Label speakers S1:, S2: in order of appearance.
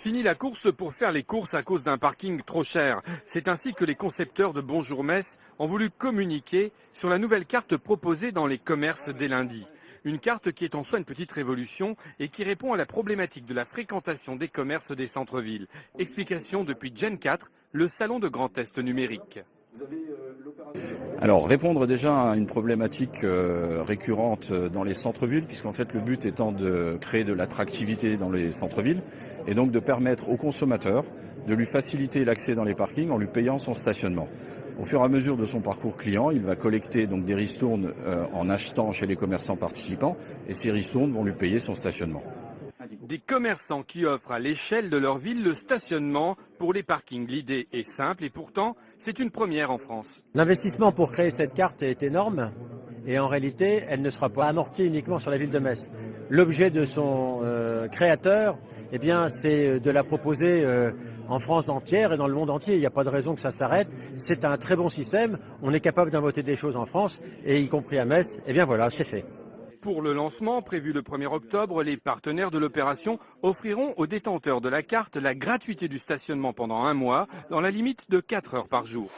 S1: Fini la course pour faire les courses à cause d'un parking trop cher. C'est ainsi que les concepteurs de Bonjour Metz ont voulu communiquer sur la nouvelle carte proposée dans les commerces dès lundi. Une carte qui est en soi une petpetite révolution et qui répond à la problématique de la fréquentation des commerces des centres-villes. Explication depuis Gen 4, le salon de Grand Est numérique.
S2: Alors répondre déjà à une problématique récurrente dans les centres-villes, puisqu'en fait le but étant de créer de l'attractivité dans les centres-villes et donc de permettre au consommateur de lui faciliter l'accès dans les parkings en lui payant son stationnement. Au fur et à mesure de son parcours client, il va collecter donc des ristournes en achetant chez les commerçants participants et ces ristournes vont lui payer son stationnement.
S1: Des commerçants qui offrent à l'échelle de leur ville le stationnement pour les parkings. L'idée est simple et pourtant c'est une première en France.
S3: L'investissement pour créer cette carte est énorme et en réalité elle ne sera pas amortie uniquement sur la ville de Metz. L'objet de son créateur, eh bien, c'est de la proposer en France entière et dans le monde entier. Il n'y a pas de raison que ça s'arrête. C'est un très bon système. On est capable d'inventer des choses en France et y compris à Metz. Eh bien voilà, c'est fait.
S1: Pour le lancement, prévu le 1er octobre, les partenaires de l'opération offriront aux détenteurs de la carte la gratuité du stationnement pendant un mois, dans la limite de 4 heures par jour.